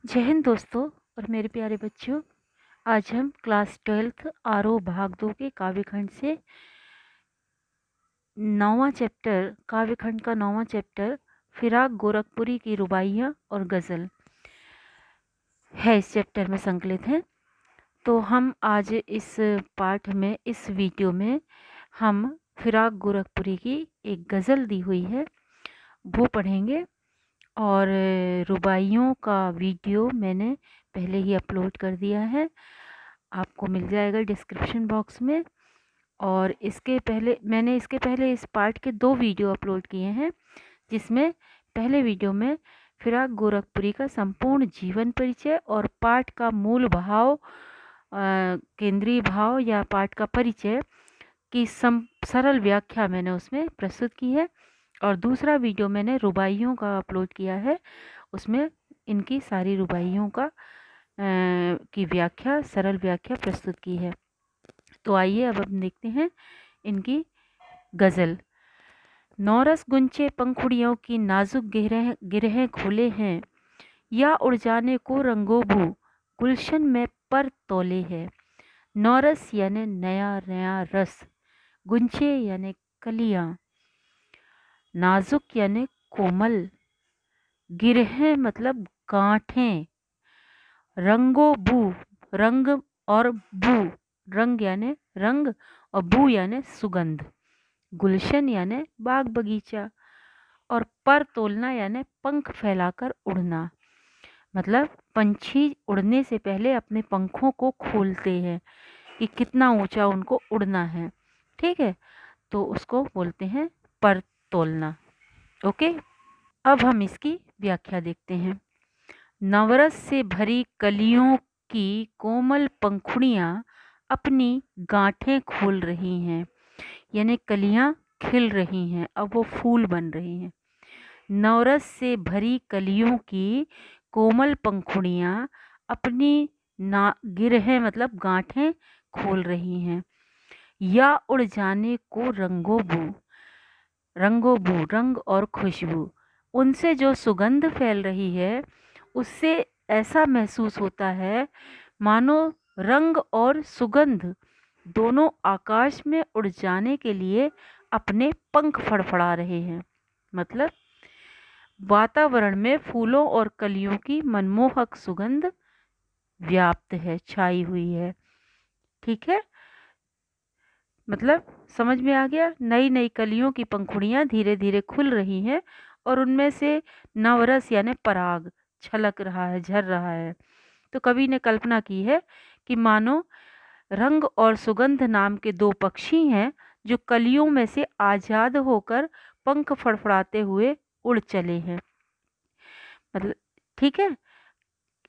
जय हिंद दोस्तों और मेरे प्यारे बच्चों। आज हम क्लास 12th आरोह भाग 2 के काव्यखंड से काव्यखंड का 9वां चैप्टर फिराक गोरखपुरी की रुबाइयाँ और गज़ल है इस चैप्टर में संकलित है। तो हम आज इस पाठ में इस वीडियो में हम फिराक गोरखपुरी की एक गज़ल दी हुई है वो पढ़ेंगे। और रुबाइयों का वीडियो मैंने पहले ही अपलोड कर दिया है, आपको मिल जाएगा डिस्क्रिप्शन बॉक्स में। और मैंने इसके पहले इस पार्ट के 2 वीडियो अपलोड किए हैं, जिसमें पहले वीडियो में फिराक गोरखपुरी का संपूर्ण जीवन परिचय और पाठ का मूल भाव, केंद्रीय भाव या पाठ का परिचय की सरल व्याख्या मैंने उसमें प्रस्तुत की है। और दूसरा वीडियो मैंने रुबाइयों का अपलोड किया है, उसमें इनकी सारी रुबाइयों की व्याख्या, सरल व्याख्या प्रस्तुत की है। तो आइए अब हम देखते हैं इनकी गज़ल। नौरस गुंचे पंखुड़ियों की नाजुक गिरहें खोले हैं, या उड़ जाने को रंगोबू गुलशन में पर तोले है। नौरस यानी नया नया रस, गुंचे यानी कलियां, नाजुक यानी कोमल, गिरहें मतलब गांठें, रंगो बू रंग, और बू रंग यानी रंग, और बू यानी सुगंध, गुलशन यानी बाग बगीचा, और पर तोलना यानी पंख फैलाकर उड़ना। मतलब पंछी उड़ने से पहले अपने पंखों को खोलते हैं कि कितना ऊंचा उनको उड़ना है, ठीक है, तो उसको बोलते हैं पर तोलना। ओके, अब हम इसकी व्याख्या देखते हैं। नवरस से भरी कलियों की कोमल पंखुड़ियां अपनी गांठें खोल रही हैं, यानी कलियां खिल रही हैं, अब वो फूल बन रही हैं। नवरस से भरी कलियों की कोमल पंखुड़ियां अपनी गिरहें मतलब गांठें खोल रही हैं, या उड़ जाने को रंगोबू रंग और खुशबू, उनसे जो सुगंध फैल रही है उससे ऐसा महसूस होता है मानो रंग और सुगंध दोनों आकाश में उड़ जाने के लिए अपने पंख फड़फड़ा रहे हैं। मतलब वातावरण में फूलों और कलियों की मनमोहक सुगंध व्याप्त है, छाई हुई है, ठीक है। मतलब समझ में आ गया, नई नई कलियों की पंखुड़ियां धीरे धीरे खुल रही हैं और उनमें से नवरस यानी पराग छलक रहा है, झर रहा है। तो कवि ने कल्पना की है कि मानो रंग और सुगंध नाम के 2 पक्षी हैं जो कलियों में से आजाद होकर पंख फड़फड़ाते हुए उड़ चले हैं। मतलब ठीक है,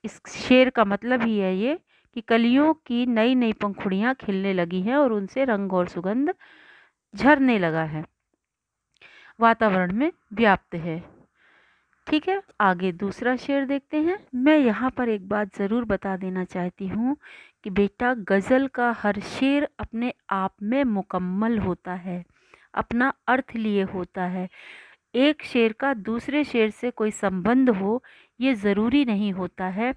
इस शेर का मतलब ही है ये कि कलियों की नई नई पंखुड़ियां खिलने लगी हैं और उनसे रंग और सुगंध झरने लगा है, वातावरण में व्याप्त है। ठीक है, आगे दूसरा शेर देखते हैं। मैं यहाँ पर एक बात ज़रूर बता देना चाहती हूँ कि बेटा गज़ल का हर शेर अपने आप में मुकम्मल होता है, अपना अर्थ लिए होता है। एक शेर का दूसरे शेर से कोई संबंध हो ये ज़रूरी नहीं होता है।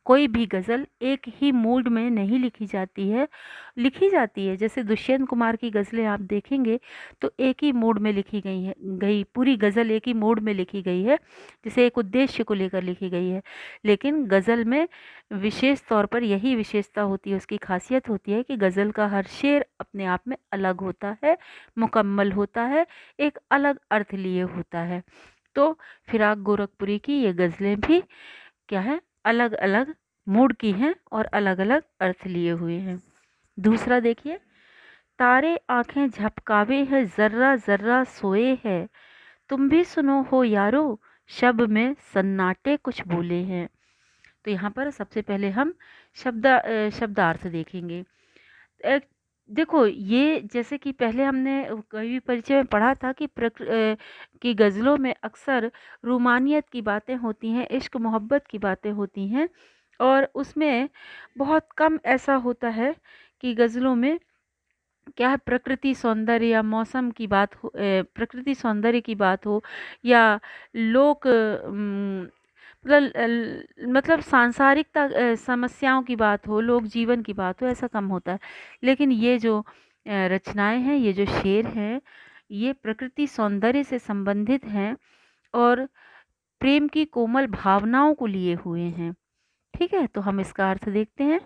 कोई भी गज़ल एक ही मूड में नहीं लिखी जाती है। जैसे दुष्यंत कुमार की गज़लें आप देखेंगे तो एक ही मूड में लिखी गई पूरी गज़ल एक ही मूड में लिखी गई है, जैसे एक उद्देश्य को लेकर लिखी गई है। लेकिन गज़ल में विशेष तौर पर यही विशेषता होती है, उसकी खासियत होती है कि गज़ल का हर शेर अपने आप में अलग होता है, मुकम्मल होता है, एक अलग अर्थ लिए होता है। तो फिराक गोरखपुरी की ये गज़लें भी क्या है, अलग अलग मूड की हैं और अलग अलग अर्थ लिए हुए हैं। दूसरा देखिए, तारे आंखें झपकावे है, जर्रा जर्रा सोए है, तुम भी सुनो हो यारो, शब में सन्नाटे कुछ बोले हैं। तो यहाँ पर सबसे पहले हम शब्दार्थ देखेंगे। देखो, ये जैसे कि पहले हमने कवि परिचय में पढ़ा था कि कि गज़लों में अक्सर रूमानियत की बातें होती हैं, इश्क मोहब्बत की बातें होती हैं, और उसमें बहुत कम ऐसा होता है कि गज़लों में क्या है, प्रकृति सौंदर्य या मौसम की बात हो, प्रकृति सौंदर्य की बात हो, या लोक मतलब सांसारिकता समस्याओं की बात हो, लोक जीवन की बात हो, ऐसा कम होता है। लेकिन ये जो रचनाएँ हैं, ये जो शेर हैं, ये प्रकृति सौंदर्य से संबंधित हैं और प्रेम की कोमल भावनाओं को लिए हुए हैं। ठीक है? तो हम इसका अर्थ देखते हैं।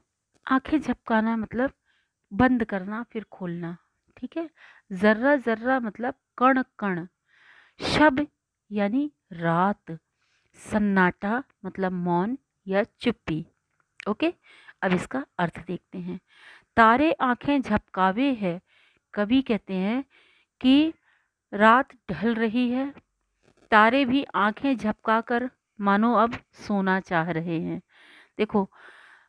आँखें झपकाना मतलब बंद करना फिर खोलना। ठीक है? ज़र्रा-ज़र्रा मतलब कण-कण। शब यानी रात। सन्नाटा मतलब मौन या चुप्पी। ओके, अब इसका अर्थ देखते हैं। तारे आंखें झपकावे है। कवि कहते हैं कि रात ढल रही है, तारे भी आंखें झपकाकर मानो अब सोना चाह रहे हैं। देखो,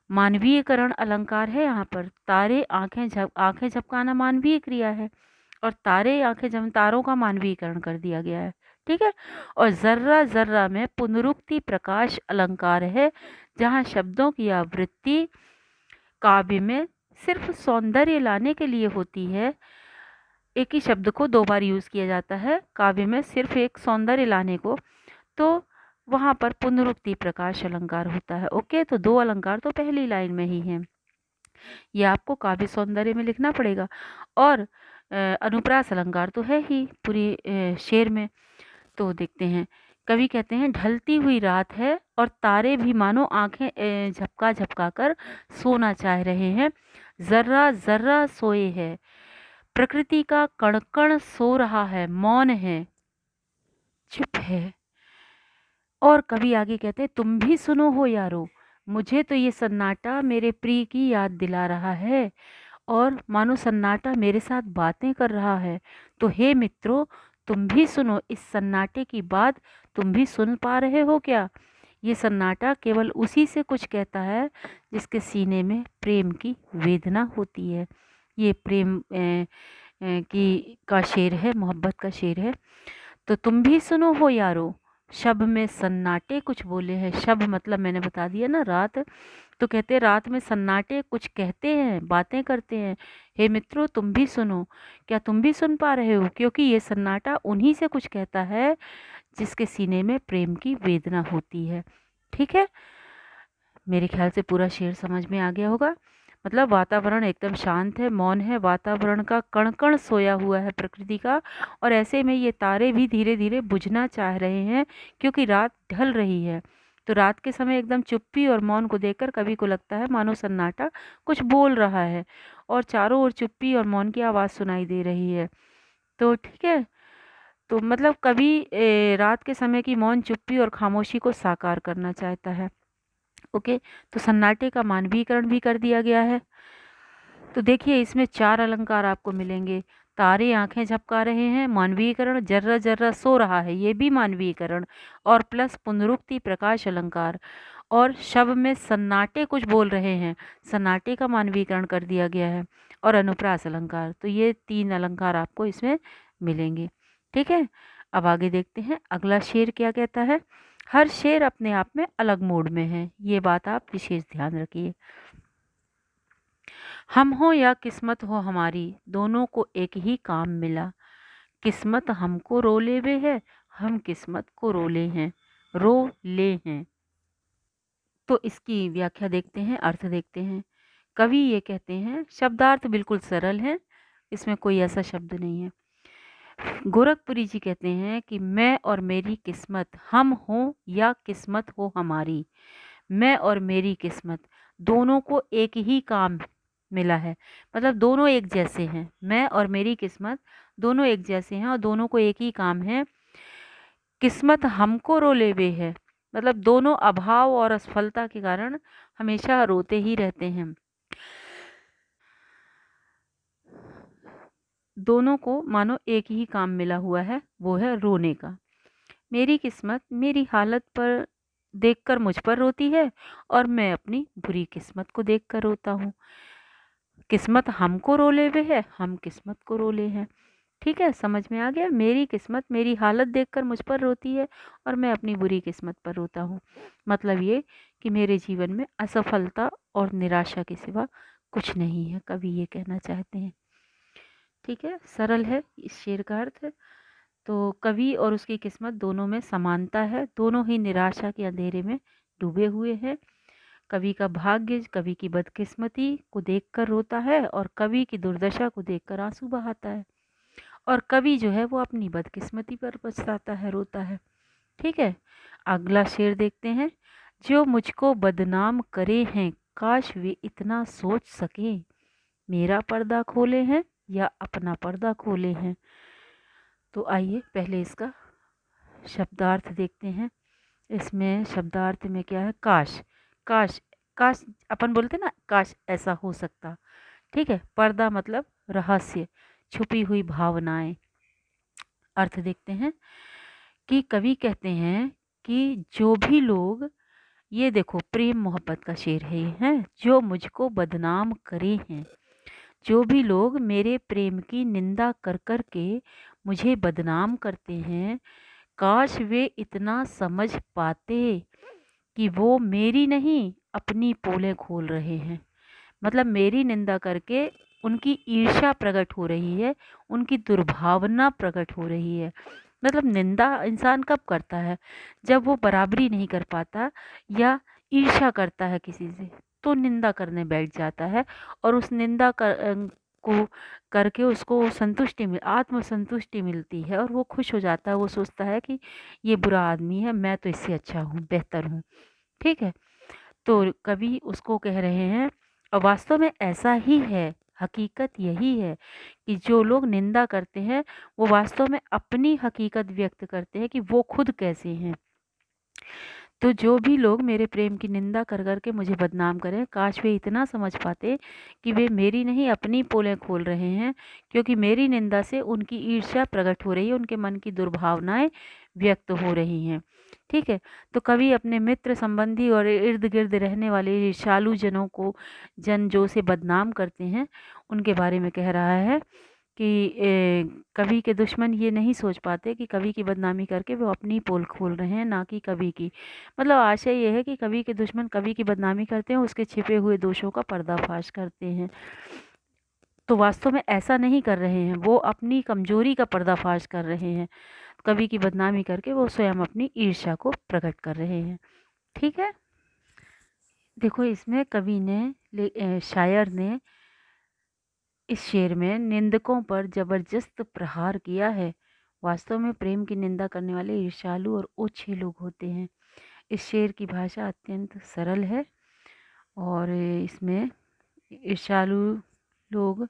मानवीयकरण अलंकार है यहाँ पर। तारे आंखें झपकाना मानवीय क्रिया है और तारे आंखें जब तारों का मानवीकरण कर दिया गया है। ठीक है। और जर्रा जर्रा में पुनरुक्ति प्रकाश अलंकार है, जहाँ शब्दों की आवृत्ति काव्य में सिर्फ सौंदर्य लाने के लिए होती है। एक ही शब्द को दो बार यूज किया जाता है काव्य में सिर्फ एक सौंदर्य लाने को, तो वहां पर पुनरुक्ति प्रकाश अलंकार होता है। ओके, तो दो अलंकार तो पहली लाइन में ही है, ये आपको काव्य सौंदर्य में लिखना पड़ेगा। और अनुप्रास अलंकार तो है ही पूरी शेर में। तो देखते हैं, कवि कहते हैं ढलती हुई रात है और तारे भी मानो आंखें झपका झपका कर सोना चाह रहे हैं। जर्रा जर्रा सोए है, प्रकृति का कण कण सो रहा है, मौन है, चुप है। और कवि आगे कहते हैं तुम भी सुनो हो यारो, मुझे तो ये सन्नाटा मेरे प्रिय की याद दिला रहा है और मानो सन्नाटा मेरे साथ बातें कर रहा है। तो हे मित्रों, तुम भी सुनो, इस सन्नाटे की बात तुम भी सुन पा रहे हो क्या? ये सन्नाटा केवल उसी से कुछ कहता है जिसके सीने में प्रेम की वेदना होती है। ये प्रेम की का शेर है, मोहब्बत का शेर है। तो तुम भी सुनो हो यारो, शब में सन्नाटे कुछ बोले हैं। शब मतलब मैंने बता दिया ना, रात। तो कहते रात में सन्नाटे कुछ कहते हैं, बातें करते हैं। हे मित्रों, तुम भी सुनो, क्या तुम भी सुन पा रहे हो? क्योंकि ये सन्नाटा उन्हीं से कुछ कहता है जिसके सीने में प्रेम की वेदना होती है। ठीक है, मेरे ख्याल से पूरा शेर समझ में आ गया होगा। मतलब वातावरण एकदम शांत है, मौन है, वातावरण का कण कण सोया हुआ है प्रकृति का, और ऐसे में ये तारे भी धीरे धीरे बुझना चाह रहे हैं क्योंकि रात ढल रही है। तो रात के समय एकदम चुप्पी और मौन को देखकर कवि को लगता है मानो सन्नाटा कुछ बोल रहा है और चारों ओर चुप्पी और मौन की आवाज़ सुनाई दे रही है। तो ठीक है, तो मतलब कवि रात के समय की मौन, चुप्पी और खामोशी को साकार करना चाहता है। ओके, तो सन्नाटे का मानवीकरण भी कर दिया गया है। तो देखिए, इसमें चार अलंकार आपको मिलेंगे। तारे आंखें झपका रहे हैं, मानवीकरण। जर्रा जर्रा सो रहा है, ये भी मानवीकरण। और प्लस पुनरुक्ति प्रकाश अलंकार। और शब में सन्नाटे कुछ बोल रहे हैं, सन्नाटे का मानवीकरण कर दिया गया है। और अनुप्रास अलंकार। तो ये तीन अलंकार आपको इसमें मिलेंगे। ठीक है, अब आगे देखते हैं अगला शेर क्या कहता है। हर शेर अपने आप में अलग मूड में है, ये बात आप विशेष ध्यान रखिए। हम हो या किस्मत हो हमारी, दोनों को एक ही काम मिला। किस्मत हमको रोले हुए है, हम किस्मत को रोले हैं, रो ले हैं। तो इसकी व्याख्या देखते हैं, अर्थ देखते हैं। कवि ये कहते हैं, शब्दार्थ बिल्कुल सरल है, इसमें कोई ऐसा शब्द नहीं है। गोरखपुरी जी कहते हैं कि मैं और मेरी किस्मत, हम हो या किस्मत हो हमारी, मैं और मेरी किस्मत दोनों को एक ही काम मिला है। मतलब दोनों एक जैसे हैं, मैं और मेरी किस्मत दोनों एक जैसे हैं और दोनों को एक ही काम है। किस्मत हमको रोले हुए है, मतलब दोनों अभाव और असफलता के कारण हमेशा रोते ही रहते हैं। दोनों को मानो एक ही काम मिला हुआ है, वो है रोने का। मेरी किस्मत मेरी हालत पर देखकर मुझ पर रोती है और मैं अपनी बुरी किस्मत को देखकर रोता हूँ। किस्मत हमको रोले हुए है, हम किस्मत को रोले हैं। ठीक है, समझ में आ गया। मेरी किस्मत मेरी हालत देखकर मुझ पर रोती है और मैं अपनी बुरी किस्मत पर रोता हूँ। मतलब ये कि मेरे जीवन में असफलता और निराशा के सिवा कुछ नहीं है, कवि ये कहना चाहते हैं। ठीक है, सरल है इस शेर का अर्थ। तो कवि और उसकी किस्मत दोनों में समानता है, दोनों ही निराशा के अंधेरे में डूबे हुए हैं। कवि का भाग्य कवि की बदकिस्मती को देखकर रोता है और कवि की दुर्दशा को देखकर आंसू बहाता है, और कवि जो है वो अपनी बदकिस्मती पर पछताता है, रोता है। ठीक है, अगला शेर देखते हैं। जो मुझको बदनाम करे हैं, काश वे इतना सोच सके, मेरा पर्दा खोले हैं या अपना पर्दा खोले हैं। तो आइए पहले इसका शब्दार्थ देखते हैं। इसमें शब्दार्थ में क्या है, काश। काश, काश अपन बोलते ना, काश ऐसा हो सकता। ठीक है, पर्दा मतलब रहस्य, छुपी हुई भावनाएं। अर्थ देखते हैं कि कवि कहते हैं कि जो भी लोग, ये देखो प्रेम मोहब्बत का शेर है ये, है, जो मुझको बदनाम करे हैं, जो भी लोग मेरे प्रेम की निंदा कर कर के मुझे बदनाम करते हैं, काश वे इतना समझ पाते कि वो मेरी नहीं अपनी पोलें खोल रहे हैं। मतलब मेरी निंदा करके उनकी ईर्ष्या प्रकट हो रही है, उनकी दुर्भावना प्रकट हो रही है। मतलब निंदा इंसान कब करता है, जब वो बराबरी नहीं कर पाता या ईर्ष्या करता है किसी से, तो निंदा करने बैठ जाता है। और उस निंदा को करके उसको संतुष्टि मिल आत्मसंतुष्टि मिलती है और वो खुश हो जाता है। वो सोचता है कि ये बुरा आदमी है, मैं तो इससे अच्छा हूँ, बेहतर हूँ। ठीक है, तो कवि उसको कह रहे हैं, और वास्तव में ऐसा ही है। हकीकत यही है कि जो लोग निंदा करते हैं वो वास्तव में अपनी हकीकत व्यक्त करते हैं कि वो खुद कैसे हैं। तो जो भी लोग मेरे प्रेम की निंदा कर कर के मुझे बदनाम करें, काश वे इतना समझ पाते कि वे मेरी नहीं अपनी पोलें खोल रहे हैं, क्योंकि मेरी निंदा से उनकी ईर्ष्या प्रकट हो रही है, उनके मन की दुर्भावनाएं व्यक्त हो रही हैं। ठीक है, तो कवि अपने मित्र संबंधी और इर्द गिर्द रहने वाले ईर्ष्यालु जनों को, जन जो से बदनाम करते हैं, उनके बारे में कह रहा है कि कवि के दुश्मन ये नहीं सोच पाते कि कवि की बदनामी करके वो अपनी पोल खोल रहे हैं, ना कि कवि की। मतलब आशय ये है कि कवि के दुश्मन कवि की बदनामी करते हैं, उसके छिपे हुए दोषों का पर्दाफाश करते हैं। तो वास्तव में ऐसा नहीं कर रहे हैं, वो अपनी कमजोरी का पर्दाफाश कर रहे हैं। कवि की बदनामी करके वो स्वयं अपनी ईर्ष्या को प्रकट कर रहे हैं। ठीक है, देखो इसमें कवि ने, शायर ने इस शेर में निंदकों पर जबरदस्त प्रहार किया है। वास्तव में प्रेम की निंदा करने वाले ईर्ष्यालु और ओछे लोग होते हैं। इस शेर की भाषा अत्यंत सरल है और इसमें ईर्ष्यालु लोग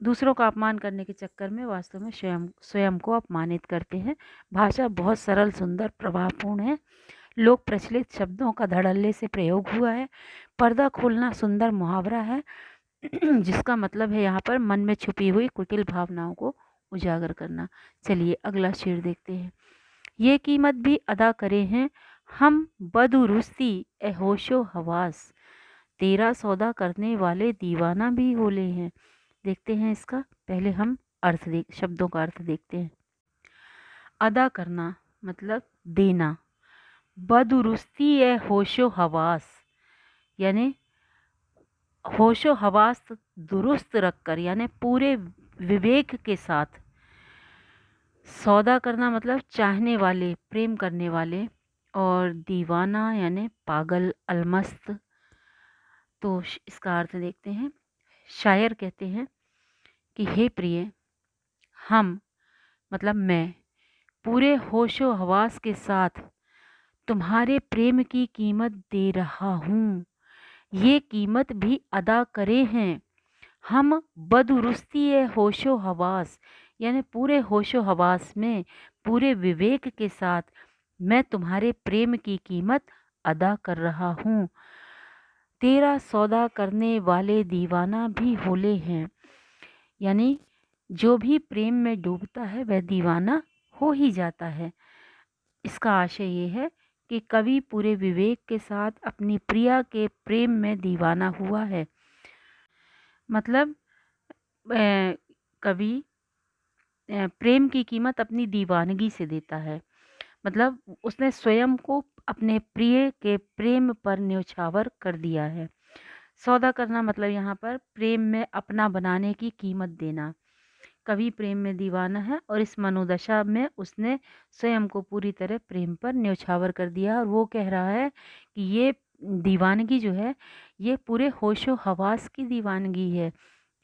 दूसरों का अपमान करने के चक्कर में वास्तव में स्वयं स्वयं को अपमानित करते हैं। भाषा बहुत सरल, सुंदर, प्रभावपूर्ण है। लोक प्रचलित शब्दों का धड़ल्ले से प्रयोग हुआ है। पर्दा खोलना सुंदर मुहावरा है जिसका मतलब है यहाँ पर मन में छुपी हुई कुटिल भावनाओं को उजागर करना। चलिए अगला शेर देखते हैं। ये कीमत भी अदा करे हैं हम बदुरुस्ती ए होशो हवास, तेरा सौदा करने वाले दीवाना भी होले हैं। देखते हैं इसका, पहले हम शब्दों का अर्थ देखते हैं। अदा करना मतलब देना, बदुरुस्ती ए होशो हवास यानी होशो हवास दुरुस्त रखकर, यानी पूरे विवेक के साथ। सौदा करना मतलब चाहने वाले, प्रेम करने वाले, और दीवाना यानी पागल, अलमस्त। तो इसका अर्थ देखते हैं। शायर कहते हैं कि हे प्रिय, हम मतलब मैं पूरे होशो हवास के साथ तुम्हारे प्रेम की कीमत दे रहा हूँ। ये कीमत भी अदा करे हैं हम बदुरुस्ती होशो हवास, यानी पूरे होशो हवास में, पूरे विवेक के साथ मैं तुम्हारे प्रेम की कीमत अदा कर रहा हूँ। तेरा सौदा करने वाले दीवाना भी होले हैं, यानी जो भी प्रेम में डूबता है वह दीवाना हो ही जाता है। इसका आशय ये है कि कवि पूरे विवेक के साथ अपनी प्रिया के प्रेम में दीवाना हुआ है। मतलब कवि प्रेम की कीमत अपनी दीवानगी से देता है। मतलब उसने स्वयं को अपने प्रिय के प्रेम पर न्यौछावर कर दिया है। सौदा करना मतलब यहाँ पर प्रेम में अपना बनाने की कीमत देना। कवि प्रेम में दीवाना है और इस मनोदशा में उसने स्वयं को पूरी तरह प्रेम पर न्यौछावर कर दिया और वो कह रहा है कि ये दीवानगी जो है ये पूरे होशो हवास की दीवानगी है,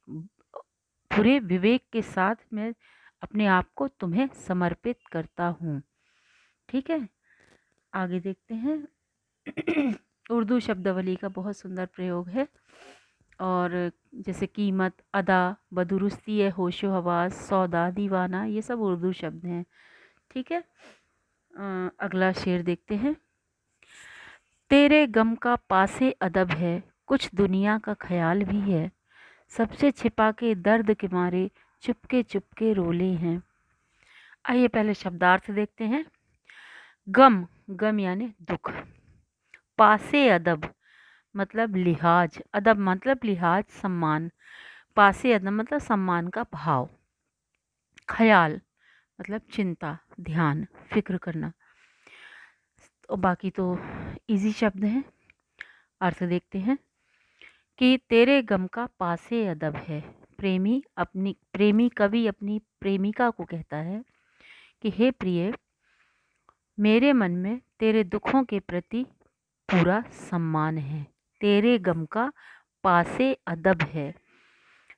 पूरे विवेक के साथ मैं अपने आप को तुम्हें समर्पित करता हूँ। ठीक है, आगे देखते हैं। उर्दू शब्दावली का बहुत सुंदर प्रयोग है, और जैसे कीमत, अदा, बदुरुस्ती है, होशो हवास, सौदा, दीवाना, ये सब उर्दू शब्द हैं। ठीक है, अगला शेर देखते हैं। तेरे गम का पासे अदब है, कुछ दुनिया का ख्याल भी है, सबसे छिपा के दर्द के मारे चुपके चुपके रोले हैं। आइए पहले शब्दार्थ देखते हैं। गम, गम यानी दुख। पासे अदब मतलब लिहाज, अदब मतलब लिहाज, सम्मान। पासे अदब मतलब सम्मान का भाव। ख्याल मतलब चिंता, ध्यान, फिक्र करना। और बाकी तो इजी शब्द हैं। अर्थ देखते हैं कि तेरे गम का पासे अदब है। प्रेमी कवि अपनी प्रेमिका को कहता है कि हे प्रिय, मेरे मन में तेरे दुखों के प्रति पूरा सम्मान है। तेरे गम का पासे अदब है,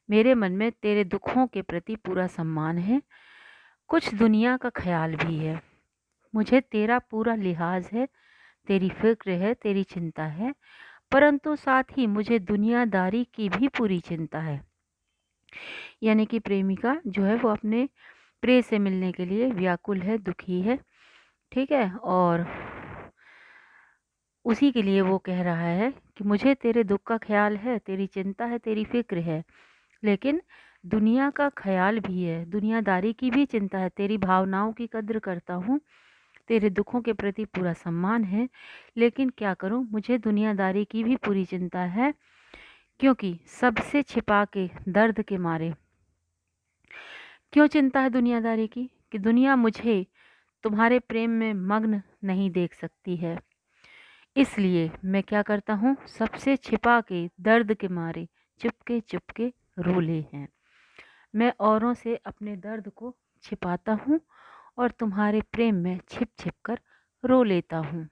मेरे मन में तेरे दुखों के प्रति पूरा सम्मान है, कुछ दुनिया का ख्याल भी है, मुझे तेरा पूरा लिहाज है, तेरी फिक्र है, तेरी चिंता है, परंतु साथ ही मुझे दुनियादारी की भी पूरी चिंता है। यानी कि प्रेमिका जो है वो अपने प्रिय से मिलने के लिए व्याकुल है, दुखी है। ठीक है, और उसी के लिए वो कह रहा है कि मुझे तेरे दुख का ख्याल है, तेरी चिंता है, तेरी फिक्र है, लेकिन दुनिया का ख्याल भी है, दुनियादारी की भी चिंता है, तेरी भावनाओं की कद्र करता हूँ, तेरे दुखों के प्रति पूरा सम्मान है, लेकिन क्या करूँ, मुझे दुनियादारी की भी पूरी चिंता है, क्योंकि सबसे छिपा के दर्द के मारे। क्यों चिंता है दुनियादारी की? कि दुनिया मुझे तुम्हारे प्रेम में मग्न नहीं देख सकती है, इसलिए मैं क्या करता हूँ, सबसे छिपा के दर्द के मारे चुपके चुपके रोले हैं। मैं औरों से अपने दर्द को छिपाता हूँ और तुम्हारे प्रेम में छिप छिप कर रो लेता हूँ।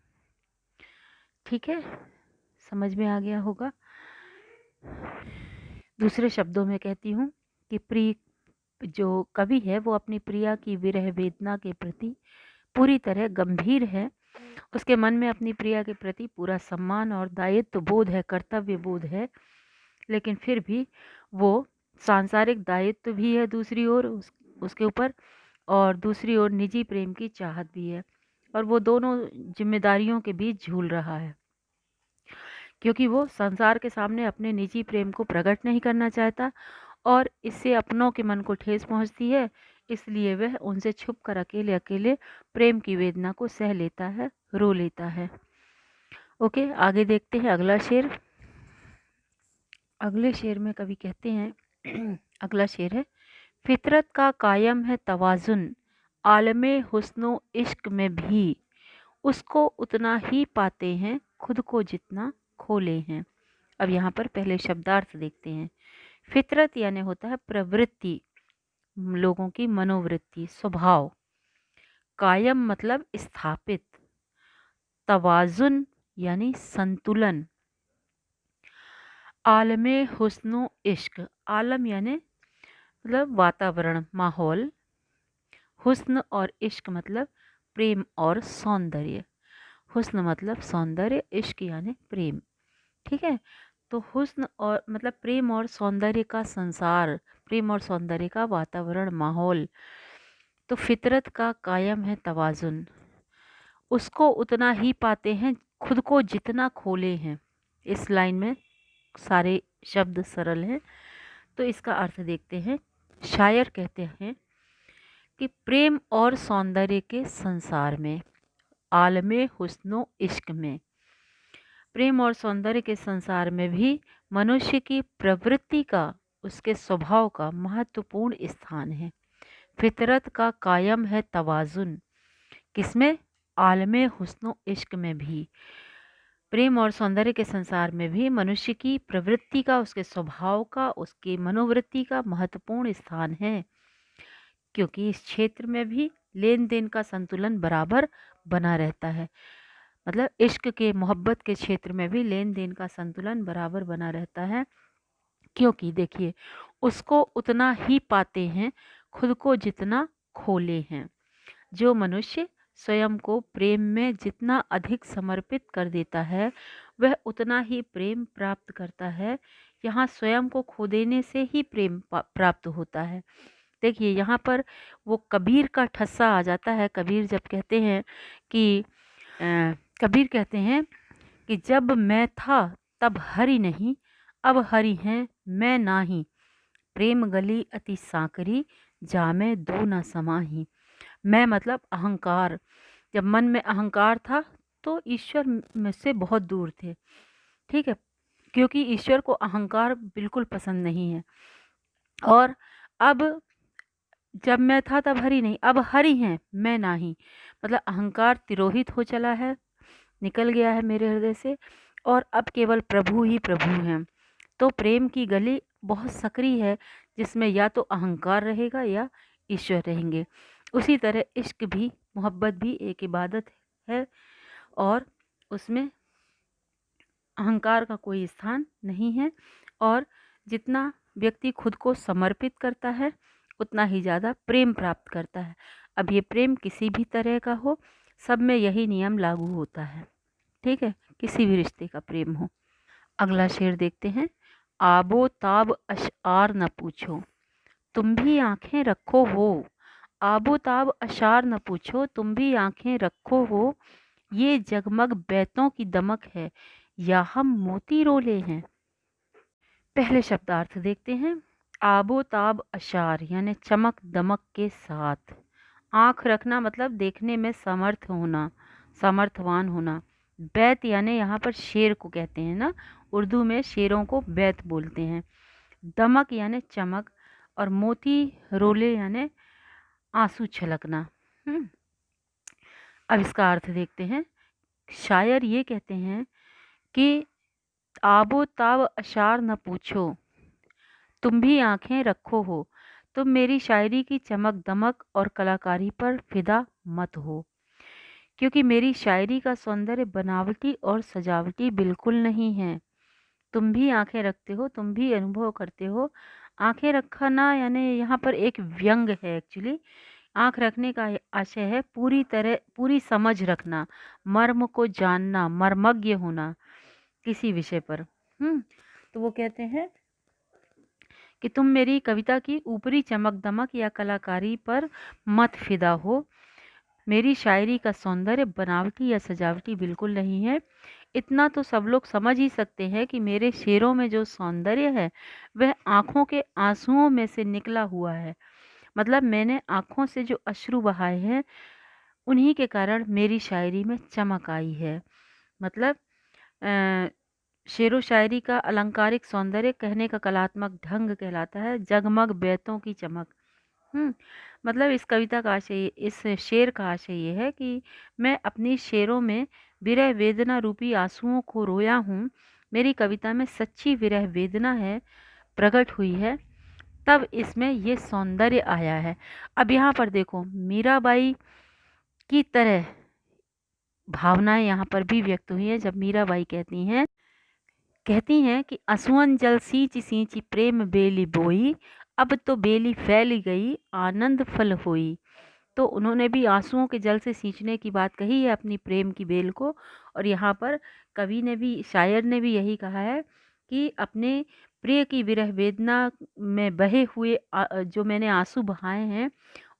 ठीक है, समझ में आ गया होगा। दूसरे शब्दों में कहती हूँ कि प्रिय जो कवि है वो अपनी प्रिया की विरह वेदना के प्रति पूरी तरह गंभीर है। उसके मन में अपनी प्रिया के प्रति पूरा सम्मान और दायित्व बोध है, कर्तव्य बोध है, लेकिन फिर भी वो सांसारिक दायित्व भी है दूसरी ओर उसके ऊपर, और दूसरी ओर निजी प्रेम की चाहत भी है, और वो दोनों जिम्मेदारियों के बीच झूल रहा है, क्योंकि वो संसार के सामने अपने निजी प्रेम को प्रकट नहीं करना चाहता और इससे अपनों के मन को ठेस पहुंचती है, इसलिए वह उनसे छुप कर अकेले अकेले प्रेम की वेदना को सह लेता है, रो लेता है। ओके, आगे देखते हैं अगला शेर। अगले शेर में कवि कहते हैं अगला शेर है, फितरत का कायम है तवाजुन, आलमे हुस्नो इश्क में भी उसको उतना ही पाते हैं खुद को जितना खोले हैं। अब यहाँ पर पहले शब्दार्थ देखते हैं। फितरत यानी होता है प्रवृत्ति, लोगों की मनोवृत्ति, स्वभाव। कायम मतलब स्थापित। तवाजुन यानी संतुलन। आलमे हुस्नो इश्क, आलम यानी मतलब वातावरण, माहौल। हुस्न और इश्क मतलब प्रेम और सौंदर्य। हुस्न मतलब सौंदर्य, इश्क यानी प्रेम। ठीक है, तो हुस्न और मतलब प्रेम और सौंदर्य का संसार, प्रेम और सौंदर्य का वातावरण, माहौल। तो फितरत का कायम है तवाजुन, उसको उतना ही पाते हैं खुद को जितना खोले हैं। इस लाइन में सारे शब्द सरल हैं, तो इसका अर्थ देखते हैं। शायर कहते हैं कि प्रेम और सौंदर्य के संसार में, आलमे हुस्नो इश्क में, प्रेम और सौंदर्य के संसार में भी मनुष्य की प्रवृत्ति का, उसके स्वभाव का महत्वपूर्ण स्थान है। फितरत का कायम है तवाजुन, किसमें? आलमे हुस्नो इश्क में भी, प्रेम और सौंदर्य के संसार में भी मनुष्य की प्रवृत्ति का, उसके स्वभाव का, उसकी मनोवृत्ति का महत्वपूर्ण स्थान है। क्योंकि इस क्षेत्र में भी लेन देन का संतुलन बराबर बना रहता है। मतलब इश्क के, मोहब्बत के क्षेत्र में भी लेन देन का संतुलन बराबर बना रहता है, क्योंकि देखिए उसको उतना ही पाते हैं खुद को जितना खोले हैं। जो मनुष्य स्वयं को प्रेम में जितना अधिक समर्पित कर देता है वह उतना ही प्रेम प्राप्त करता है। यहाँ स्वयं को खो देने से ही प्रेम प्राप्त होता है। देखिए यहाँ पर वो कबीर का ठस्सा आ जाता है। कबीर जब कहते हैं कि कबीर कहते हैं कि जब मैं था तब हरि नहीं, अब हरि हैं मैं नाही, प्रेम गली अति सांकरी, जामे दो न समाही। मैं मतलब अहंकार। जब मन में अहंकार था तो ईश्वर मुझसे बहुत दूर थे, ठीक है, क्योंकि ईश्वर को अहंकार बिल्कुल पसंद नहीं है। और अब जब मैं था तब हरि नहीं, अब हरि हैं मैं नाही, मतलब अहंकार तिरोहित हो चला है, निकल गया है मेरे हृदय से, और अब केवल प्रभु ही प्रभु हैं। तो प्रेम की गली बहुत सकरी है, जिसमें या तो अहंकार रहेगा या ईश्वर रहेंगे। उसी तरह इश्क भी, मोहब्बत भी एक इबादत है और उसमें अहंकार का कोई स्थान नहीं है। और जितना व्यक्ति खुद को समर्पित करता है उतना ही ज़्यादा प्रेम प्राप्त करता है। अब ये प्रेम किसी भी तरह का हो, सब में यही नियम लागू होता है, ठीक है, किसी भी रिश्ते का प्रेम हो। अगला शेर देखते हैं। आबो ताब अशआर न पूछो, तुम भी आंखें रखो हो। आबो ताब अशार न पूछो, तुम भी आंखें रखो हो। ये जगमग बैतों की दमक है, या हम मोती रोले हैं। पहले शब्दार्थ देखते हैं। आबो ताब अशार यानी चमक दमक के साथ। आँख रखना मतलब देखने में समर्थ होना, सामर्थवान होना। बैत यानी यहाँ पर शेर को कहते हैं ना, उर्दू में शेरों को बैत बोलते हैं। दमक यानी चमक, और मोती रोले यानी आंसू छलकना। अब इसका अर्थ देखते हैं। शायर ये कहते हैं कि आबो ताब अशार न पूछो, तुम भी आंखें रखो हो, तुम मेरी शायरी की चमक दमक और कलाकारी पर फिदा मत हो, क्योंकि मेरी शायरी का सौंदर्य बनावटी और सजावटी बिल्कुल नहीं है। तुम भी आंखें रखते हो, तुम भी अनुभव करते हो। आंखें रखना यानी यहाँ पर एक व्यंग है एक्चुअली। आंख रखने का आशय है पूरी तरह, पूरी समझ रखना, मर्म को जानना, मर्मज्ञ होना किसी विषय पर। तो वो कहते हैं कि तुम मेरी कविता की ऊपरी चमक दमक या कलाकारी पर मत फिदा हो। मेरी शायरी का सौंदर्य बनावटी या सजावटी बिल्कुल नहीं है। इतना तो सब लोग समझ ही सकते हैं कि मेरे शेरों में जो सौंदर्य है वह आँखों के आंसुओं में से निकला हुआ है। मतलब मैंने आँखों से जो अश्रु बहाए हैं उन्हीं के कारण मेरी शायरी में चमक आई है। मतलब शेरो शायरी का अलंकारिक सौंदर्य कहने का कलात्मक ढंग कहलाता है जगमग बैतों की चमक। मतलब इस कविता का आशय, इस शेर का आशय ये है कि मैं अपनी शेरों में विरह वेदना रूपी आंसुओं को रोया हूँ। मेरी कविता में सच्ची विरह वेदना है, प्रकट हुई है, तब इसमें ये सौंदर्य आया है। अब यहाँ पर देखो, मीराबाई की तरह भावनाएं यहाँ पर भी व्यक्त हुई है। जब मीराबाई कहती हैं कि असुअन जल सींच सींच प्रेम बेली बोई, अब तो बेली फैल गई आनंद फल होई। तो उन्होंने भी आंसुओं के जल से सींचने की बात कही है अपनी प्रेम की बेल को। और यहाँ पर कवि ने भी, शायर ने भी यही कहा है कि अपने प्रिय की विरह वेदना में बहे हुए जो मैंने आंसू बहाए हैं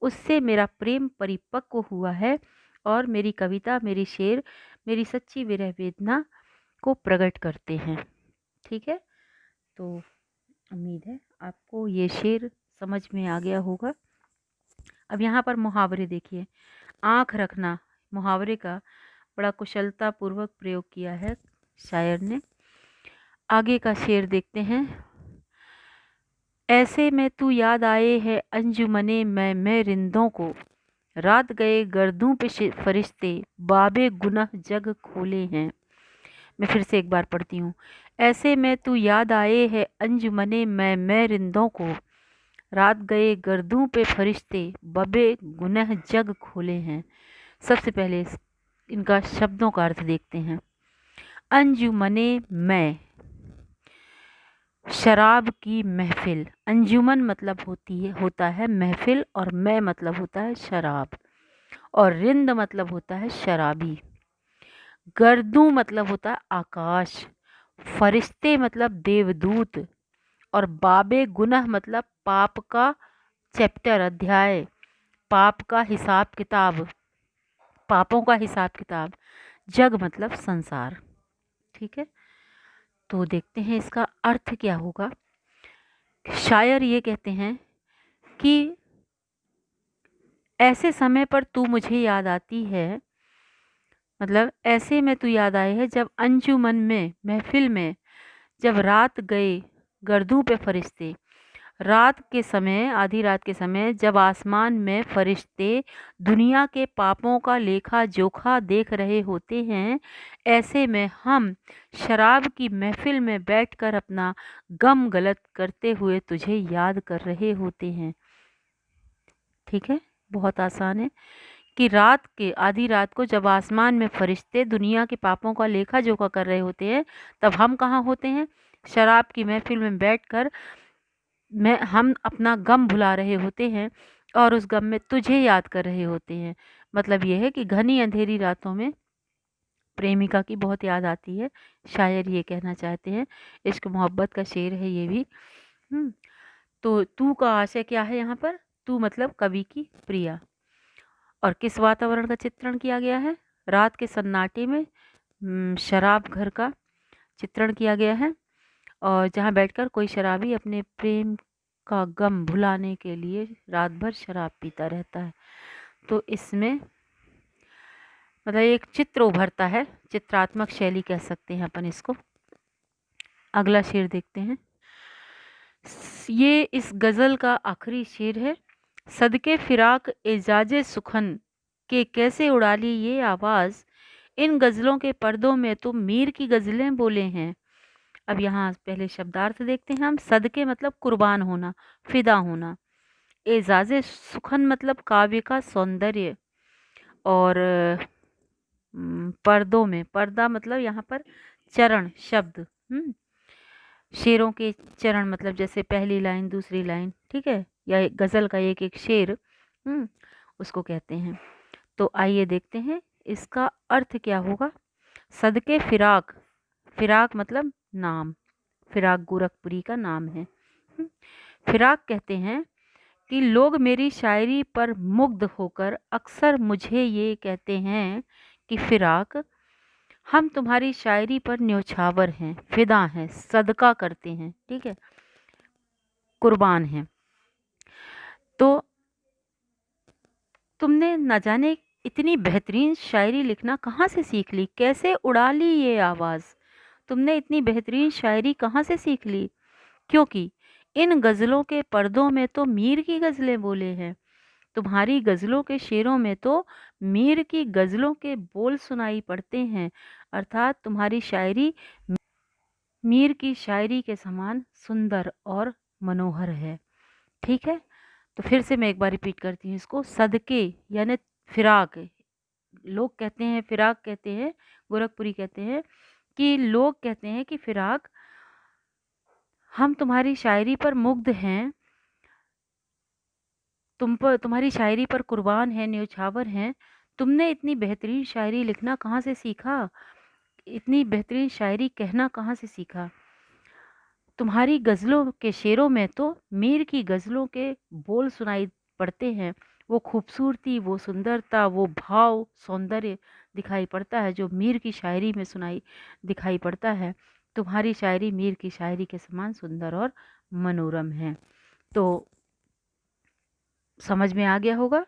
उससे मेरा प्रेम परिपक्व हुआ है, और मेरी कविता, मेरी शेर मेरी सच्ची विरह वेदना को प्रकट करते हैं। ठीक है, तो उम्मीद है आपको ये शेर समझ में आ गया होगा। अब यहाँ पर मुहावरे देखिए। आँख रखना मुहावरे का बड़ा कुशलता पूर्वक प्रयोग किया है शायर ने। आगे का शेर देखते हैं। ऐसे में तू याद आए है अंजुमने मैं रिंदों को, रात गए गर्दों पे फरिश्ते बाबे गुनाह जग खोले हैं। मैं फिर से एक बार पढ़ती हूँ। ऐसे में तू याद आए है अंजुमने मैं रिंदों को, रात गए गर्दों पे फरिश्ते, बबे गुनह जग खोले हैं। सबसे पहले इनका शब्दों का अर्थ देखते हैं। अंजुमने मैं, शराब की महफिल। अंजुमन मतलब होता है महफिल, और मैं मतलब होता है शराब, और रिंद मतलब होता है शराबी। गर्दू मतलब होता है आकाश, फरिश्ते मतलब देवदूत, और बाबे गुनह मतलब पाप का चैप्टर, अध्याय, पाप का हिसाब किताब, पापों का हिसाब किताब। जग मतलब संसार। ठीक है, तो देखते हैं इसका अर्थ क्या होगा। शायर ये कहते हैं कि ऐसे समय पर तू मुझे याद आती है, मतलब ऐसे में तू याद आए है जब अंजुमन में, महफिल में, जब रात गए गर्दों पे फरिश्ते। रात के समय, आधी रात के समय, जब आसमान में फरिश्ते दुनिया के पापों का लेखा जोखा देख रहे होते हैं, ऐसे में हम शराब की महफिल में बैठकर अपना गम गलत करते हुए तुझे याद कर रहे होते हैं। ठीक है, बहुत आसान है कि रात के, आधी रात को जब आसमान में फरिश्ते दुनिया के पापों का लेखा जोखा कर रहे होते हैं, तब हम कहाँ होते हैं? शराब की महफिल में बैठकर हम अपना गम भुला रहे होते हैं, और उस गम में तुझे याद कर रहे होते हैं। मतलब यह है कि घनी अंधेरी रातों में प्रेमिका की बहुत याद आती है, शायर ये कहना चाहते हैं। इश्क मोहब्बत का शेर है ये भी। तो तू का आशय क्या है यहाँ पर? तू मतलब कवि की प्रिया। और किस वातावरण का चित्रण किया गया है? रात के सन्नाटे में शराब घर का चित्रण किया गया है, और जहाँ बैठकर कोई शराबी अपने प्रेम का गम भुलाने के लिए रात भर शराब पीता रहता है। तो इसमें मतलब एक चित्र उभरता है, चित्रात्मक शैली कह सकते हैं अपन इसको। अगला शेर देखते हैं। ये इस गज़ल का आखिरी शेर है। सदके फिराक एजाजे सुखन के कैसे उड़ा ली ये आवाज़, इन गज़लों के पर्दों में तो मीर की गज़लें बोले हैं। अब यहाँ पहले शब्दार्थ देखते हैं हम। सदके मतलब कुर्बान होना, फिदा होना। एजाजे सुखन मतलब काव्य का सौंदर्य, और पर्दों में, पर्दा मतलब यहाँ पर चरण शब्द। शेरों के चरण मतलब जैसे पहली लाइन, दूसरी लाइन, ठीक है, या गज़ल का एक एक शेर, उसको कहते हैं। तो आइए देखते हैं इसका अर्थ क्या होगा। सदके फिराक, फिराक मतलब नाम, फिराक गोरखपुरी का नाम है। फिराक कहते हैं कि लोग मेरी शायरी पर मुग्ध होकर अक्सर मुझे ये कहते हैं कि फिराक, हम तुम्हारी शायरी पर न्योछावर हैं, फिदा हैं, सदका करते हैं, ठीक है, कुर्बान हैं। तो तुमने न जाने इतनी बेहतरीन शायरी लिखना कहाँ से सीख ली, कैसे उड़ा ली ये आवाज़, तुमने इतनी बेहतरीन शायरी कहाँ से सीख ली, क्योंकि इन गज़लों के पर्दों में तो मीर की गज़लें बोले हैं। तुम्हारी गज़लों के शेरों में तो मीर की गज़लों के बोल सुनाई पड़ते हैं, अर्थात तुम्हारी शायरी मीर की शायरी के समान सुंदर और मनोहर है। ठीक है, तो फिर से मैं एक बार रिपीट करती हूँ इसको। सदके यानी फिराक, लोग कहते हैं, फिराक कहते हैं, गोरखपुरी कहते हैं कि लोग कहते हैं कि फिराक, हम तुम्हारी शायरी पर मुग्ध हैं, तुम्हारी शायरी पर कुर्बान है, न्योछावर हैं। तुमने इतनी बेहतरीन शायरी लिखना कहाँ से सीखा, इतनी बेहतरीन शायरी कहना कहाँ से सीखा। तुम्हारी गज़लों के शेरों में तो मीर की गज़लों के बोल सुनाई पड़ते हैं, वो खूबसूरती, वो सुंदरता, वो भाव, सौंदर्य दिखाई पड़ता है जो मीर की शायरी में दिखाई पड़ता है। तुम्हारी शायरी मीर की शायरी के समान सुंदर और मनोरम है। तो समझ में आ गया होगा।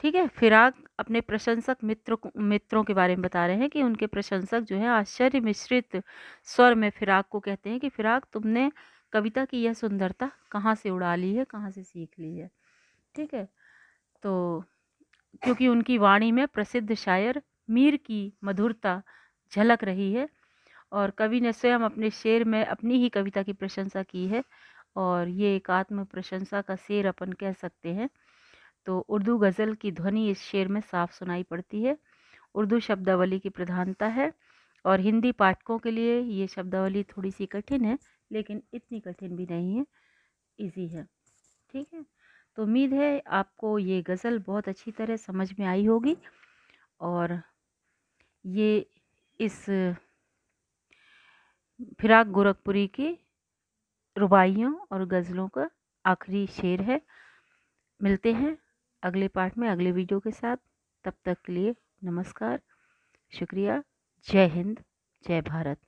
ठीक है, फिराक अपने प्रशंसक मित्रों के बारे में बता रहे हैं कि उनके प्रशंसक जो है आश्चर्य मिश्रित स्वर में फिराक को कहते हैं कि फिराक, तुमने कविता की यह सुंदरता कहाँ से उड़ा ली है, कहाँ से सीख ली है। ठीक है, तो क्योंकि उनकी वाणी में प्रसिद्ध शायर मीर की मधुरता झलक रही है, और कवि ने स्वयं अपने शेर में अपनी ही कविता की प्रशंसा की है, और ये एक आत्म प्रशंसा का शेर अपन कह सकते हैं। तो उर्दू गज़ल की ध्वनि इस शेर में साफ सुनाई पड़ती है। उर्दू शब्दावली की प्रधानता है और हिंदी पाठकों के लिए ये शब्दावली थोड़ी सी कठिन है, लेकिन इतनी कठिन भी नहीं है, इजी है। ठीक है, तो उम्मीद है आपको ये गज़ल बहुत अच्छी तरह समझ में आई होगी और ये इस फिराक गोरखपुरी की रुबाइयों और गज़लों का आखिरी शेर है। मिलते हैं अगले पार्ट में अगले वीडियो के साथ। तब तक के लिए नमस्कार, शुक्रिया, जय हिंद, जय भारत।